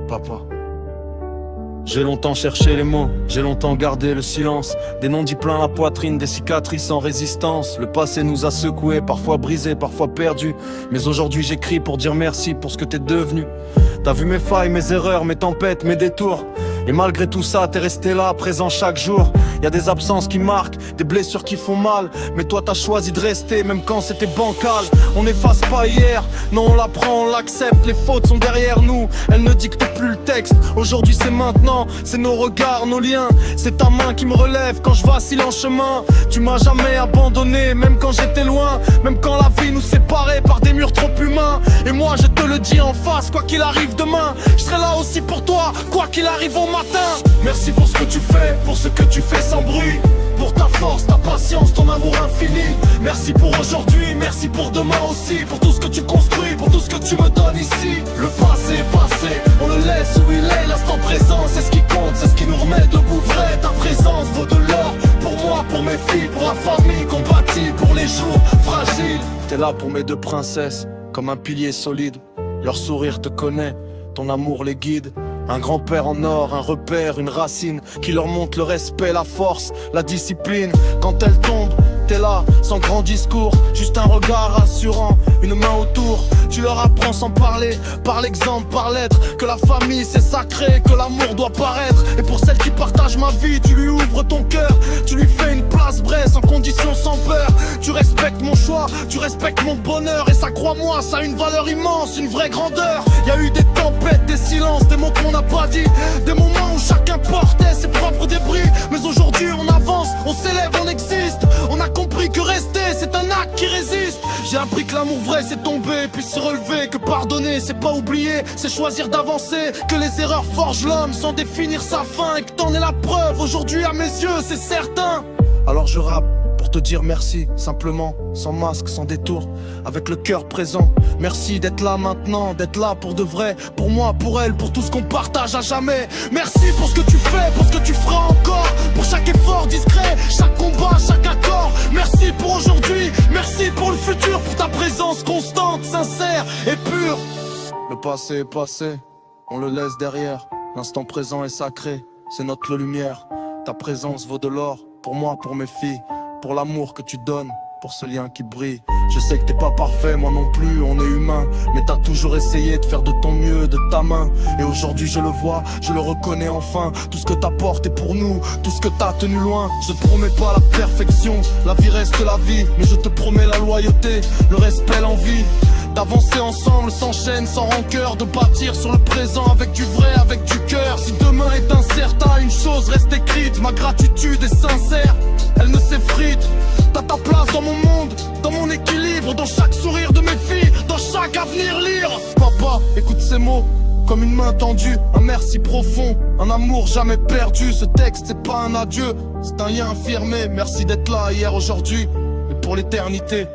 Papa. J'ai longtemps cherché les mots, j'ai longtemps gardé le silence. Des non-dits plein la poitrine, des cicatrices sans résistance. Le passé nous a secoués, parfois brisés, parfois perdus. Mais aujourd'hui j'écris pour dire merci pour ce que t'es devenu. T'as vu mes failles, mes erreurs, mes tempêtes, mes détours. Et malgré tout ça, t'es resté là, présent chaque jour. Y'a des absences qui marquent, des blessures qui font mal. Mais toi t'as choisi de rester, même quand c'était bancal. On n'efface pas hier, non on l'apprend, on l'accepte. Les fautes sont derrière nous, elles ne dictent plus le texte. Aujourd'hui c'est maintenant, c'est nos regards, nos liens. C'est ta main qui me relève quand je vacille en chemin. Tu m'as jamais abandonné, même quand j'étais loin. Même quand la vie nous séparait par des murs trop humains. Et moi je te le dis en face, quoi qu'il arrive demain, je serai là aussi pour toi, quoi qu'il arrive au matin. Merci pour ce que tu fais, pour ce que tu fais sans bruit. Pour ta force, ta patience, ton amour infini. Merci pour aujourd'hui, merci pour demain aussi. Pour tout ce que tu construis, pour tout ce que tu me donnes ici. Le passé est passé, on le laisse où il est. L'instant présent, c'est ce qui compte, c'est ce qui nous remet debout vrai. Ta présence vaut de l'or, pour moi, pour mes filles. Pour la famille qu'on bâtit, pour les jours fragiles. T'es là pour mes deux princesses, comme un pilier solide. Leur sourire te connaît, ton amour les guide. Un grand-père en or, un repère, une racine qui leur montre le respect, la force, la discipline. Quand elles tombent, t'es là, sans grand discours, juste un regard rassurant, une main autour. Tu leur apprends sans parler, par l'exemple, par l'être, que la famille c'est sacré, que l'amour doit paraître. Et pour celle qui partage ma vie, tu lui ouvres ton cœur. Tu lui fais une place vraie, sans condition, sans peur. Tu respectes mon choix, tu respectes mon bonheur. Et ça, crois-moi, ça a une valeur immense, une vraie grandeur. Y a eu des tempêtes, des silences, des mots qu'on n'a pas dit. Des moments où chacun portait ses propres débris. Mais aujourd'hui on avance, on s'élève, on existe. On a compris que rester c'est un acte qui résiste. J'ai appris que l'amour vrai c'est tomber puis se relever. Que pardonner c'est pas oublier, c'est choisir d'avancer. Que les erreurs forgent l'homme sans définir sa fin. Et que t'en es la preuve aujourd'hui à mes yeux, c'est certain. Alors je rappe pour te dire merci, simplement, sans masque, sans détour, avec le cœur présent. Merci d'être là maintenant, d'être là pour de vrai. Pour moi, pour elle, pour tout ce qu'on partage à jamais. Merci pour ce que tu fais, pour ce que tu feras encore. Pour chaque effort discret, chaque combat, chaque accord. Merci pour aujourd'hui, merci pour le futur. Pour ta présence constante, sincère et pure. Le passé est passé, on le laisse derrière. L'instant présent est sacré, c'est notre lumière. Ta présence vaut de l'or, pour moi, pour mes filles. Pour l'amour que tu donnes, pour ce lien qui brille. Je sais que t'es pas parfait, moi non plus, on est humain. Mais t'as toujours essayé de faire de ton mieux, de ta main. Et aujourd'hui je le vois, je le reconnais enfin. Tout ce que t'apportes est pour nous, tout ce que t'as tenu loin. Je te promets pas la perfection, la vie reste la vie. Mais je te promets la loyauté, le respect, l'envie d'avancer ensemble sans chaîne, sans rancœur. De bâtir sur le présent avec du vrai, avec du cœur. Si demain est incertain, une chose reste écrite. Ma gratitude est sincère, elle ne s'effrite. T'as ta place dans mon monde, dans mon équilibre. Dans chaque sourire de mes filles, dans chaque avenir libre. Papa, écoute ces mots, comme une main tendue. Un merci profond, un amour jamais perdu. Ce texte c'est pas un adieu, c'est un lien affirmé. Merci d'être là hier, aujourd'hui et pour l'éternité.